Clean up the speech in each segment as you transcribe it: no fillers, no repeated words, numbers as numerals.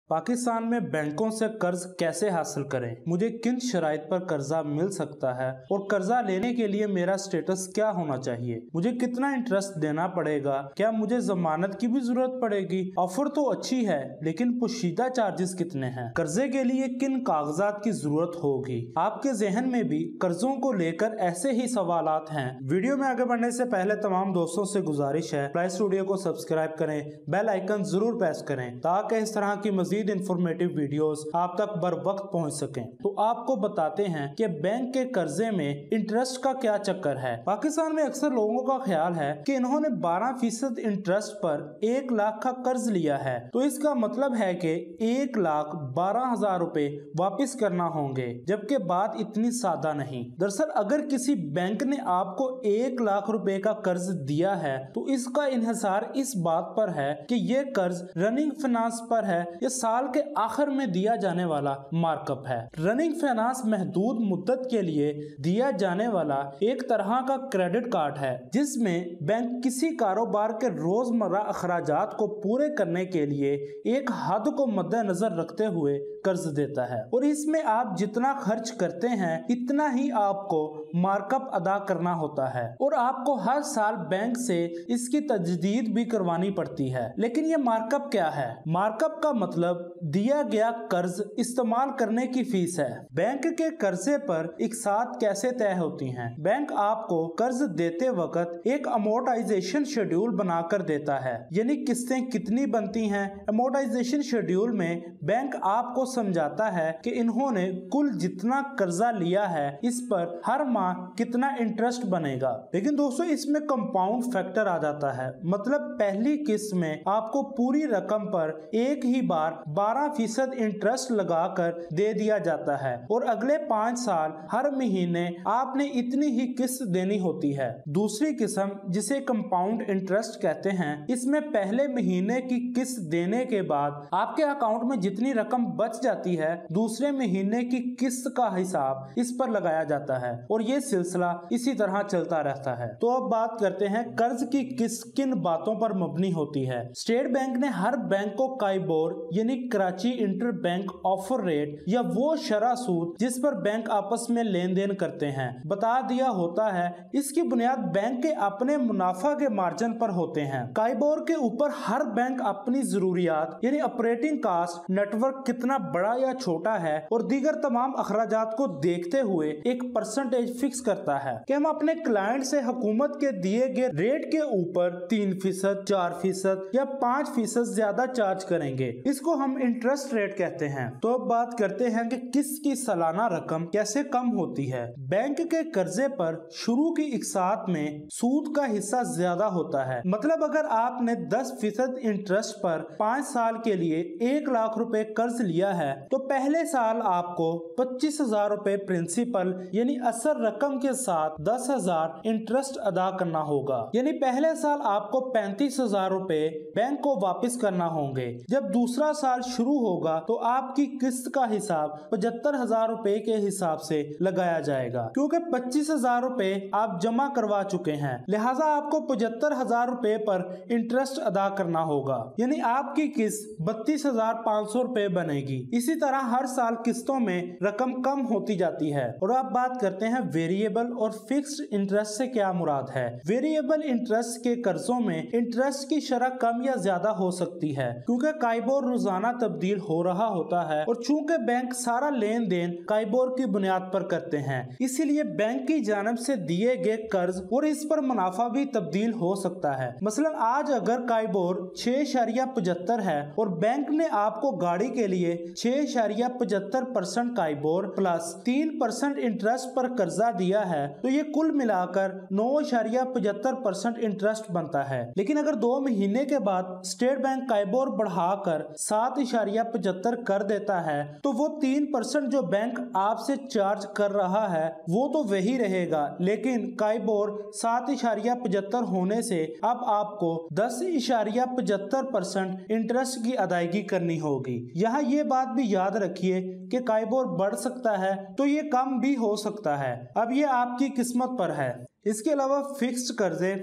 पाकिस्तान में बैंकों से कर्ज कैसे हासिल करें, मुझे किन शराइत पर कर्जा मिल सकता है और कर्जा लेने के लिए मेरा स्टेटस क्या होना चाहिए, मुझे कितना इंटरेस्ट देना पड़ेगा, क्या मुझे जमानत की भी जरूरत पड़ेगी। ऑफर तो अच्छी है लेकिन पोशीदा चार्जेस कितने हैं, कर्जे के लिए किन कागजात की जरूरत होगी। आपके जहन में भी कर्जों को लेकर ऐसे ही सवालात हैं। वीडियो में आगे बढ़ने से पहले तमाम दोस्तों से गुजारिश है फ्लाई स्टूडियो को सब्सक्राइब करें, बेल आइकन जरूर प्रेस करें ताकि इस तरह की मजीद इंफॉर्मेटिव वीडियोस आप तक बर वक्त पहुंच सकें। तो आपको बताते हैं कि बैंक के कर्जे में इंटरेस्ट का क्या चक्कर है। पाकिस्तान में अक्सर लोगों का ख्याल है कि इन्होंने 12% इंटरेस्ट पर 1 लाख का कर्ज लिया है तो इसका मतलब है कि 1,12,000 रुपए वापस करना होंगे, जबकि बात इतनी सादा नहीं। दरअसल अगर किसी बैंक ने आपको 1 लाख रुपए का कर्ज दिया है तो इसका इन्हिसार इस बात पर है कि यह कर्ज रनिंग फाइनेंस पर है या साल के आखिर में दिया जाने वाला मार्कअप है। रनिंग फाइनेंस महदूद मुद्दत के लिए दिया जाने वाला एक तरह का क्रेडिट कार्ड है जिसमें बैंक किसी कारोबार के रोजमर्रा अखराजात को पूरे करने के लिए एक हद को मद्देनजर रखते हुए कर्ज देता है और इसमें आप जितना खर्च करते हैं इतना ही आपको मार्कअप अदा करना होता है और आपको हर साल बैंक से इसकी तजदीद भी करवानी पड़ती है। लेकिन ये मार्कअप क्या है? मार्कअप का मतलब दिया गया कर्ज इस्तेमाल करने की फीस है। बैंक के कर्जे पर इकसात कैसे तय होती हैं? बैंक आपको कर्ज देते वक्त एक अमोर्टाइजेशन शेड्यूल बनाकर देता है, यानी किस्तें कितनी बनती हैं। अमोर्टाइजेशन शेड्यूल में बैंक आपको समझाता है कि इन्होंने कुल जितना कर्जा लिया है इस पर हर माह कितना इंटरेस्ट बनेगा। लेकिन दोस्तों इसमें कंपाउंड फैक्टर आ जाता है, मतलब पहली किस्त में आपको पूरी रकम पर एक ही बार 12% इंटरेस्ट लगाकर दे दिया जाता है और अगले 5 साल हर महीने आपने इतनी ही किस्त देनी होती है। दूसरी किस्म जिसे कंपाउंड इंटरेस्ट कहते हैं, इसमें पहले महीने की किस्त देने के बाद आपके अकाउंट में जितनी रकम बच जाती है दूसरे महीने की किस्त का हिसाब इस पर लगाया जाता है और ये सिलसिला इसी तरह चलता रहता है। तो अब बात करते हैं कर्ज की किस्त किन बातों पर मबनी होती है। स्टेट बैंक ने हर बैंक को काइबोर यानी Karachi inter bank offer rate या वो शरह सूद जिस पर बैंक आपस में लेन देन करते हैं बता दिया होता है। इसकी बुनियाद बैंक के अपने मुनाफा के मार्जिन पर होते हैं। काइबोर के ऊपर हर बैंक अपनी जरूरियात यानी ऑपरेटिंग कास्ट, नेटवर्क कितना बड़ा या छोटा है और दीगर तमाम अखराजात को देखते हुए एक परसेंटेज फिक्स करता है कि हम अपने क्लाइंट से हुकूमत के दिए गए रेट के ऊपर 3%, 4% या 5% ज्यादा चार्ज करेंगे। इसको हम इंटरेस्ट रेट कहते हैं। तो अब बात करते हैं कि किसकी सालाना रकम कैसे कम होती है। बैंक के कर्जे पर शुरू की इकसात में सूद का हिस्सा ज्यादा होता है, मतलब अगर आपने 10% इंटरेस्ट पर 5 साल के लिए 1 लाख रुपए कर्ज लिया है तो पहले साल आपको 25,000 रुपए प्रिंसिपल यानी असल रकम के साथ 10,000 इंटरेस्ट अदा करना होगा, यानी पहले साल आपको 35,000 रुपए बैंक को वापस करना होंगे। जब दूसरा साल शुरू होगा तो आपकी किस्त का हिसाब 75,000 रुपए के हिसाब से लगाया जाएगा, क्योंकि 25,000 रुपए आप जमा करवा चुके हैं, लिहाजा आपको 75,000 रुपए पर इंटरेस्ट अदा करना होगा, यानी आपकी किस्त 32,500 रुपए बनेगी। इसी तरह हर साल किस्तों में रकम कम होती जाती है। और अब बात करते हैं वेरिएबल और फिक्स्ड इंटरेस्ट से क्या मुराद है। वेरिएबल इंटरेस्ट के कर्जों में इंटरेस्ट की शरह कम या ज्यादा हो सकती है क्योंकि काइबोर रोजाना तब्दील हो रहा होता है और चूंकि बैंक सारा लेन देन काइबोर की बुनियाद पर करते हैं इसीलिए बैंक की जानिब से दिए गए कर्ज और इस पर मुनाफा भी तब्दील हो सकता है। मसलन आज अगर काइबोर 6.75 है और बैंक ने आपको गाड़ी के लिए 6.75% काइबोर प्लस 3% इंटरेस्ट पर कर्जा दिया है तो ये कुल मिलाकर 9.75% इंटरेस्ट बनता है। लेकिन अगर 2 महीने के बाद स्टेट बैंक काइबोर बढ़ाकर 7.75 कर देता है तो वो 3% जो बैंक आपसे चार्ज कर रहा है वो तो वही रहेगा, लेकिन काइबोर 7.75 होने से अब आपको 10.75% इंटरेस्ट की अदायगी करनी होगी। यहाँ ये बात भी याद रखिए कि काइबोर बढ़ सकता है तो ये कम भी हो सकता है, अब ये आपकी किस्मत पर है। इसके अलावा फिक्स्ड कर्जे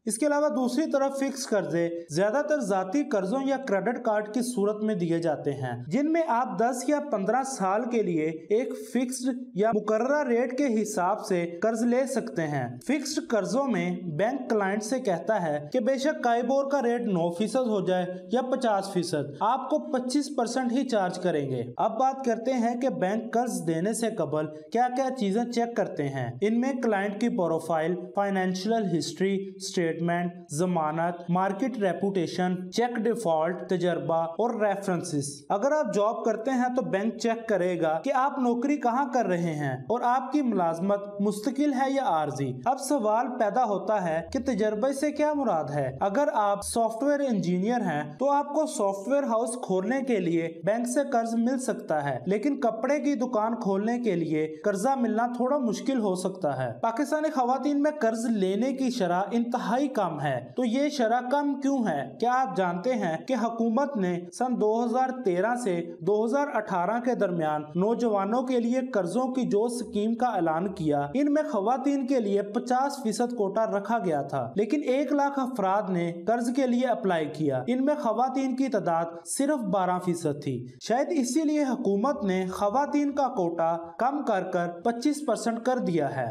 इसके अलावा दूसरी तरफ फिक्स कर्जे ज्यादातर जाती कर्जों या क्रेडिट कार्ड की सूरत में दिए जाते हैं, जिनमें आप 10 या 15 साल के लिए एक फिक्स्ड या मुकर्ररा रेट के हिसाब से कर्ज ले सकते हैं। फिक्स्ड कर्जों में बैंक क्लाइंट से कहता है कि बेशक काइबोर का रेट 9% हो जाए या 50%, आपको 25% ही चार्ज करेंगे। अब बात करते हैं कि बैंक कर्ज देने से कबल क्या क्या चीजें चेक करते हैं। इनमें क्लाइंट की प्रोफाइल, फाइनेंशियल हिस्ट्री स्टेटमेंट, जमानत, मार्केट रेपुटेशन, चेक डिफॉल्ट, तजर्बा और रेफरेंसेस। अगर आप जॉब करते हैं तो बैंक चेक करेगा कि आप नौकरी कहाँ कर रहे हैं और आपकी मुलाजमत मुस्तकिल है या आर्जी। अब सवाल पैदा होता है कि तजर्बे से क्या मुराद है। अगर आप सॉफ्टवेयर इंजीनियर हैं तो आपको सॉफ्टवेयर हाउस खोलने के लिए बैंक से कर्ज मिल सकता है, लेकिन कपड़े की दुकान खोलने के लिए कर्जा मिलना थोड़ा मुश्किल हो सकता है। पाकिस्तानी खवातीन में कर्ज लेने की शरह इंतहाई कम है। तो ये शरह कम क्यों है? क्या आप जानते हैं कि हुकूमत ने सन 2013 से 2018 के दरमियान नौजवानों के लिए कर्जों की जो स्कीम का ऐलान किया, इनमें खवातीन के लिए 50% कोटा रखा गया था, लेकिन 1 लाख अफराद ने कर्ज के लिए अप्लाई किया। इनमें खवातीन की तादाद सिर्फ 12% थी। शायद इसीलिए हुकूमत ने खवातीन का कोटा कम कर 25% कर दिया है।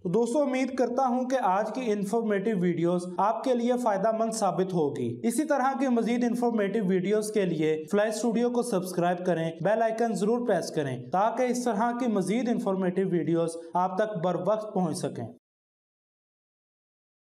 तो दोस्तों, उम्मीद करता हूं कि आज की इंफॉर्मेटिव वीडियोस आपके लिए फायदामंद साबित होगी। इसी तरह की मजीद इंफॉर्मेटिव वीडियोस के लिए फ्लाई स्टूडियो को सब्सक्राइब करें, बेल आइकन जरूर प्रेस करें ताकि इस तरह की मजीद इंफॉर्मेटिव वीडियोस आप तक बर वक्त पहुंच सकें।